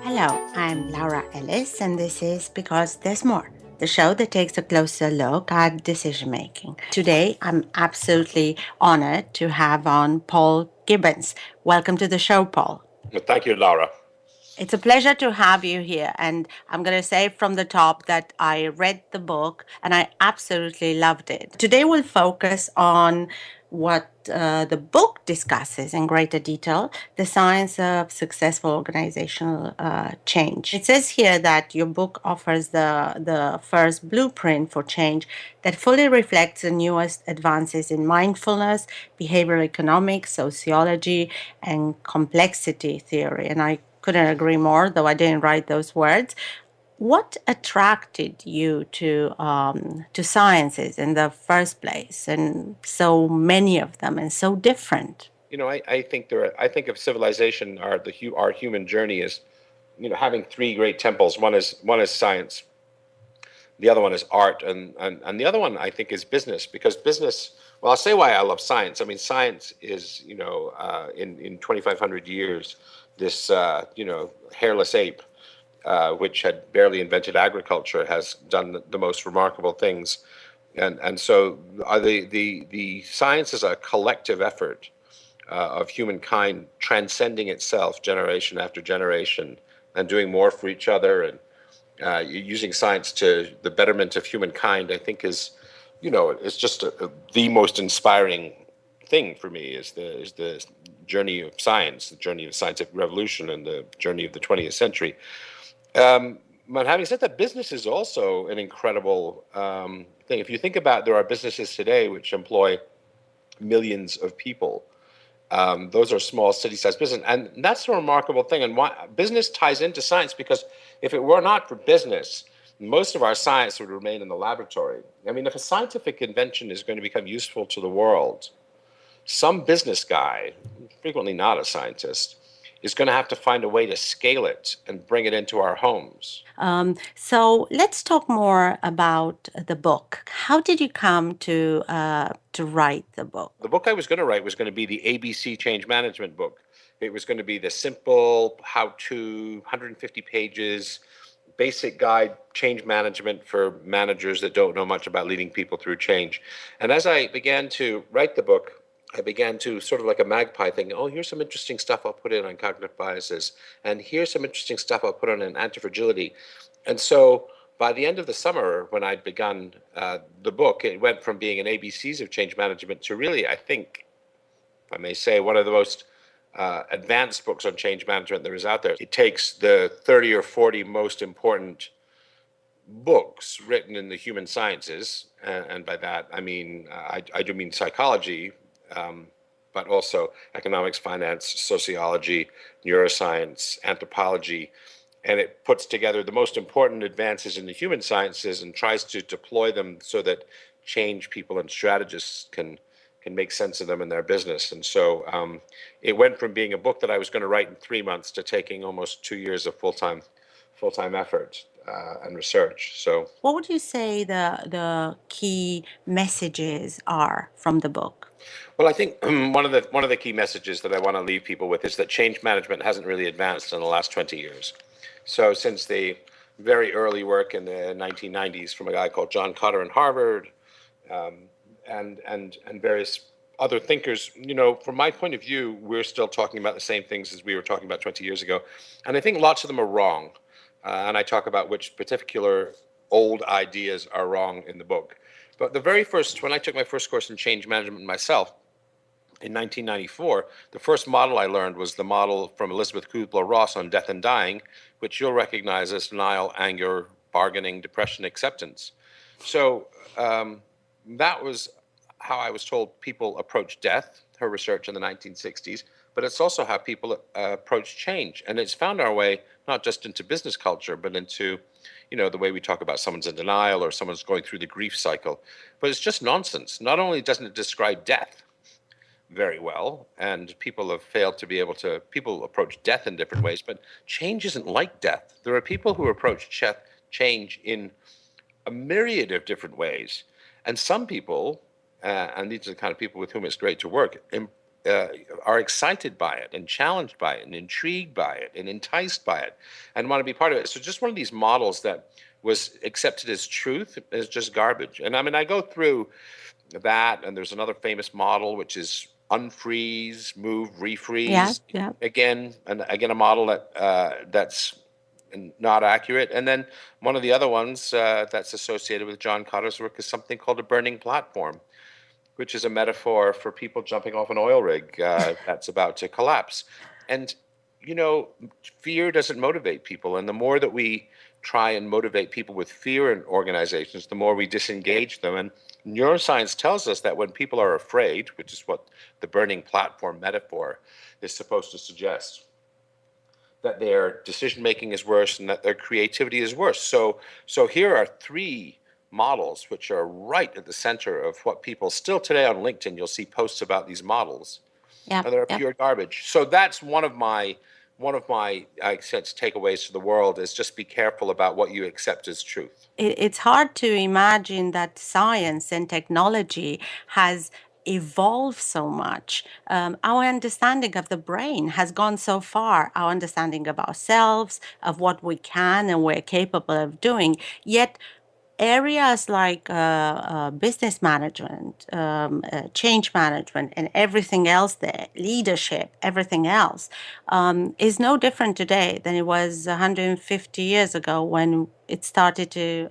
Hello, I'm Laura Ellis, and this is Because There's More, the show that takes a closer look at decision making. Today, I'm absolutely honored to have on Paul Gibbons. Welcome to the show, Paul. Well, thank you, Laura. It's a pleasure to have you here. And I'm going to say from the top that I read the book and I absolutely loved it. Today, we'll focus on what the book discusses in greater detail, the science of successful organizational change. It says here that your book offers the first blueprint for change that fully reflects the newest advances in mindfulness, behavioral economics, sociology, and complexity theory. And I couldn't agree more, though I didn't write those words. What attracted you to sciences in the first place, and so many of them, and so different? I think I think of civilization, our human journey is, having three great temples. One is science, the other one is art, and the other one I think is business. Because business, well, I'll say why I love science. I mean, science is, in 2,500 years, this hairless ape, which had barely invented agriculture, has done the most remarkable things. And so the science is a collective effort of humankind transcending itself generation after generation and doing more for each other, and using science to the betterment of humankind. I think it's just the most inspiring thing for me is the journey of science, the journey of scientific revolution, and the journey of the 20th century. But having said that, business is also an incredible thing. If you think about, there are businesses today which employ millions of people. Those are small city-sized business, and that's a remarkable thing. And why business ties into science, because if it were not for business, most of our science would remain in the laboratory. I mean, if a scientific invention is going to become useful to the world, some business guy, frequently not a scientist, is going to have to find a way to scale it and bring it into our homes. So let's talk more about the book. How did you come to write the book? The book I was going to write was going to be the ABC change management book. It was going to be the simple how-to, 150 pages, basic guide change management for managers that don't know much about leading people through change. And as I began to write the book, I began to, sort of like a magpie, thinking, oh, here's some interesting stuff I'll put in on cognitive biases, and here's some interesting stuff I'll put on antifragility. And so by the end of the summer, when I'd begun the book, it went from being an ABCs of change management to really, I think, if I may say, one of the most advanced books on change management there is out there. It takes the 30 or 40 most important books written in the human sciences, and by that I mean I do mean psychology, but also economics, finance, sociology, neuroscience, anthropology, and it puts together the most important advances in the human sciences and tries to deploy them so that change people and strategists can make sense of them in their business. And so it went from being a book that I was going to write in 3 months to taking almost 2 years of full time effort and research. So, What would you say the key messages are from the book? well, I think one of the key messages that I want to leave people with is that change management hasn't really advanced in the last 20 years. So, since the very early work in the 1990s from a guy called John Kotter in Harvard, and various other thinkers, from my point of view, we're still talking about the same things as we were talking about 20 years ago, and I think lots of them are wrong. And I talk about which particular old ideas are wrong in the book. But when I took my first course in change management myself, in 1994, the first model I learned was the model from Elizabeth Kubler-Ross on death and dying, which you'll recognize as denial, anger, bargaining, depression, acceptance. So that was how I was told people approach death, her research in the 1960s, but it's also how people approach change. And it's found our way not just into business culture, but into, the way we talk about someone's in denial or someone's going through the grief cycle. But it's just nonsense. Not only doesn't it describe death very well, and people have failed to be able to, people approach death in different ways, but change isn't like death. There are people who approach change in a myriad of different ways. And some people, and these are the kind of people with whom it's great to work, uh, are excited by it and challenged by it and intrigued by it and enticed by it and want to be part of it. So just one of these models that was accepted as truth is just garbage. And I mean, I go through that, and there's another famous model which is unfreeze, move, Yeah, refreeze. yeah. Again, a model that's not accurate. And then one of the other ones that's associated with John Cotter's work is something called a burning platform, which is a metaphor for people jumping off an oil rig that's about to collapse. And, you know, fear doesn't motivate people. And the more that we try and motivate people with fear in organizations, the more we disengage them. And neuroscience tells us that when people are afraid, which is what the burning platform metaphor is supposed to suggest, that their decision making is worse and that their creativity is worse. So here are three models which are right at the center of what people still today on LinkedIn, you'll see posts about these models, Yeah, and they're yeah. pure garbage. So that's one of my I sense takeaways to the world is just be careful about what you accept as truth. It's hard to imagine that science and technology has evolved so much. Our understanding of the brain has gone so far, our understanding of ourselves, of what we can and we're capable of doing. Yet, areas like business management, change management, and everything else there, leadership, everything else, is no different today than it was 150 years ago when it started to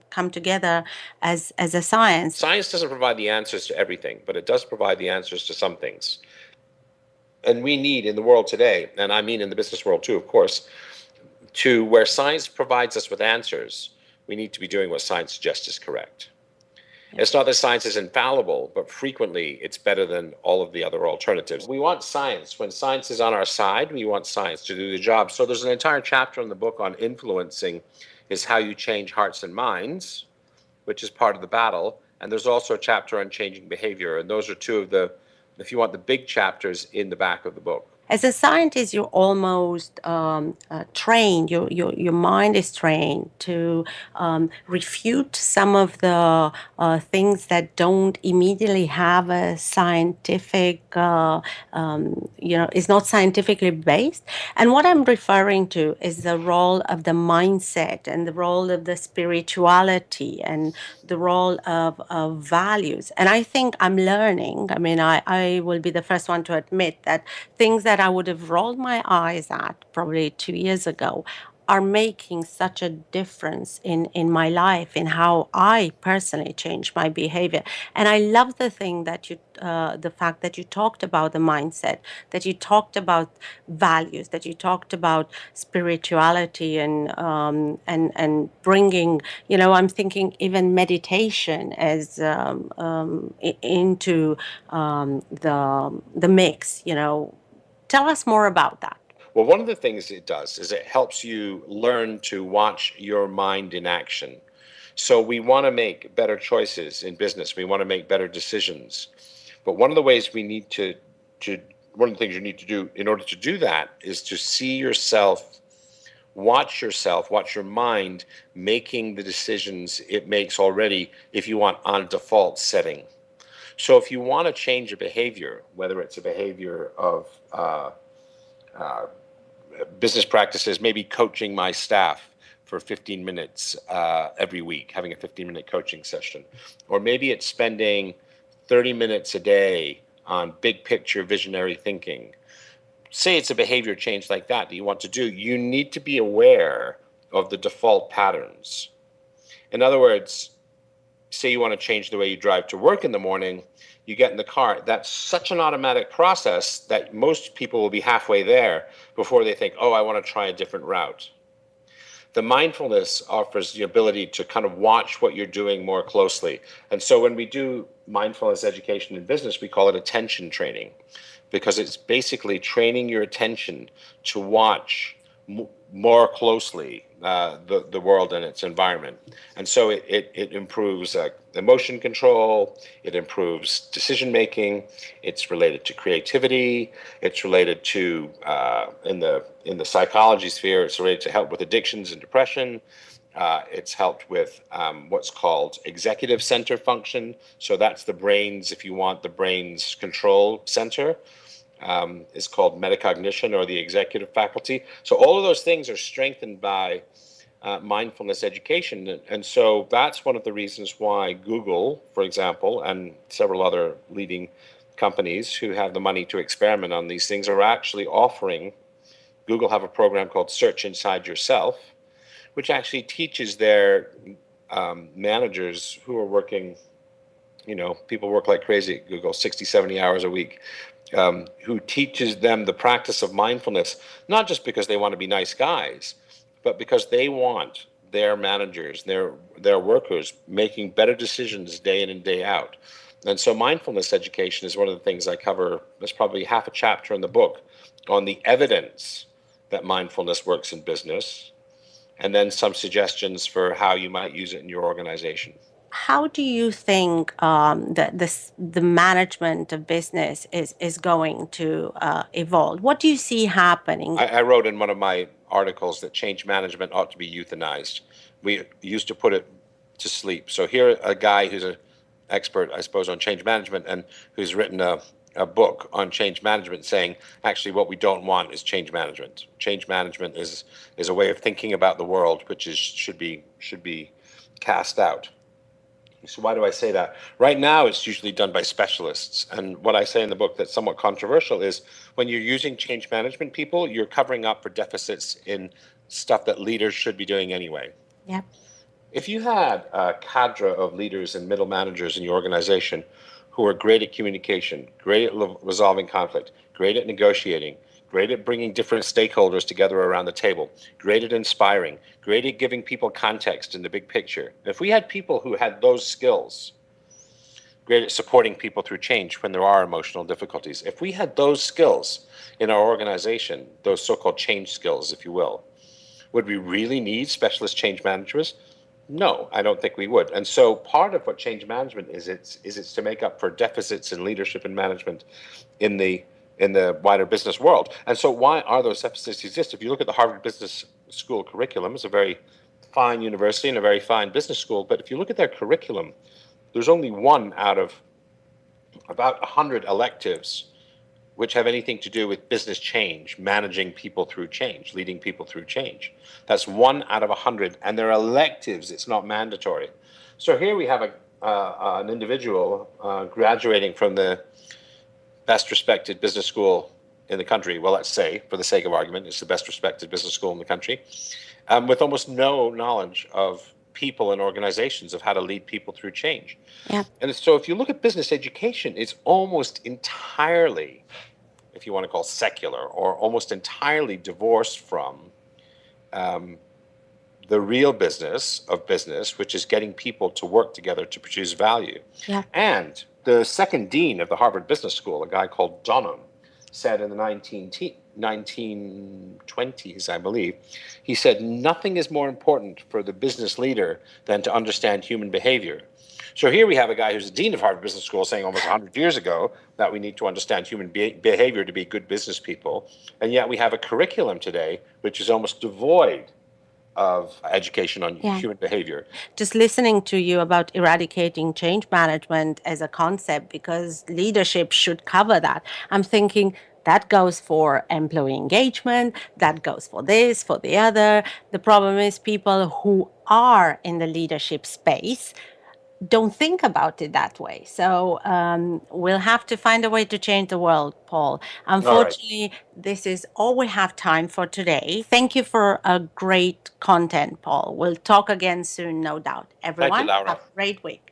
come together as a science. Science doesn't provide the answers to everything, but it does provide the answers to some things. And we need in the world today, and I mean in the business world too, of course, to where science provides us with answers, we need to be doing what science suggests is correct. Yeah. It's not that science is infallible, but frequently it's better than all of the other alternatives. We want science. When science is on our side, we want science to do the job. So there's an entire chapter in the book on influencing is how you change hearts and minds, which is part of the battle. And there's also a chapter on changing behavior. And those are two of the, if you want, the big chapters in the back of the book. As a scientist, you're almost trained, your mind is trained to refute some of the things that don't immediately have a scientific, is not scientifically based. And what I'm referring to is the role of the mindset and the role of the spirituality and the role of values. And I think I'm learning. I mean, I will be the first one to admit that things that I would have rolled my eyes at probably 2 years ago are making such a difference in my life, in how I personally change my behavior. And I love the fact that you talked about the mindset, that you talked about values, that you talked about spirituality and bringing, I'm thinking even meditation as into the mix. Tell us more about that. Well, one of the things it does is it helps you learn to watch your mind in action. So we want to make better choices in business. We want to make better decisions. But one of the ways we need to one of the things you need to do in order to do that is to see yourself, watch your mind making the decisions it makes already, if you want, on default setting. So if you want to change a behavior, whether it's a behavior of business practices, maybe coaching my staff for 15 minutes every week, having a 15-minute coaching session. Or maybe it's spending 30 minutes a day on big picture visionary thinking. Say it's a behavior change like that you want to do, you need to be aware of the default patterns. In other words, say you want to change the way you drive to work in the morning, you get in the car. That's such an automatic process that most people will be halfway there before they think, oh, I want to try a different route. The mindfulness offers the ability to kind of watch what you're doing more closely. And so when we do mindfulness education in business, we call it attention training, because it's basically training your attention to watch more closely the world and its environment. And so it improves emotion control, it improves decision making, it's related to creativity, it's related to, in the psychology sphere, it's related to help with addictions and depression. It's helped with what's called executive center function. So that's the brain's, if you want, the brain's control center. Is called metacognition, or the executive faculty. So all of those things are strengthened by mindfulness education. And so that's one of the reasons why Google, for example, and several other leading companies who have the money to experiment on these things are actually offering. Google have a program called Search Inside Yourself, which actually teaches their managers who are working, people work like crazy at Google, 60, 70 hours a week, who teaches them the practice of mindfulness, not just because they want to be nice guys, but because they want their managers, their workers making better decisions day in and day out. And so mindfulness education is one of the things I cover. There's probably half a chapter in the book on the evidence that mindfulness works in business, and then some suggestions for how you might use it in your organization. How do you think that the management of business is going to evolve? What do you see happening? I wrote in one of my articles that change management ought to be euthanized. We used to put it to sleep. So here, a guy who's an expert, I suppose, on change management, and who's written a book on change management, saying actually what we don't want is change management. Change management is a way of thinking about the world which should be cast out. So why do I say that? Right now, it's usually done by specialists. And what I say in the book that's somewhat controversial is when you're using change management people, you're covering up for deficits in stuff that leaders should be doing anyway. Yeah. If you had a cadre of leaders and middle managers in your organization who are great at communication, great at resolving conflict, great at negotiating, great at bringing different stakeholders together around the table, great at inspiring, great at giving people context in the big picture. If we had people who had those skills, great at supporting people through change when there are emotional difficulties, if we had those skills in our organization, those so-called change skills, if you will, would we really need specialist change managers? No, I don't think we would. And so part of what change management is, it's to make up for deficits in leadership and management in the wider business world. And so why are those deficits exist? If you look at the Harvard Business School curriculum, it's a very fine university and a very fine business school, but if you look at their curriculum, there's only one out of about 100 electives which have anything to do with business change, managing people through change, leading people through change. That's 1 out of 100, and they're electives, it's not mandatory. So here we have an individual graduating from the best respected business school in the country. Well, let's say, for the sake of argument, it's the best respected business school in the country, with almost no knowledge of people and organizations, of how to lead people through change. Yeah. And so if you look at business education, it's almost entirely, if you want to call secular, or almost entirely divorced from the real business of business, which is getting people to work together to produce value. Yeah. And the second dean of the Harvard Business School, a guy called Dunham, said in the 1920s, I believe, he said, nothing is more important for the business leader than to understand human behavior. So here we have a guy who's the dean of Harvard Business School saying almost 100 years ago that we need to understand human behavior to be good business people. And yet we have a curriculum today which is almost devoid of education on human behavior. Just listening to you about eradicating change management as a concept, because leadership should cover that, I'm thinking that goes for employee engagement, that goes for this, for the other. The problem is people who are in the leadership space don't think about it that way. So we'll have to find a way to change the world, Paul. Unfortunately, this is all we have time for today. Thank you for a great content, Paul. We'll talk again soon, no doubt. Everyone, Thank you, Laura. have a great week.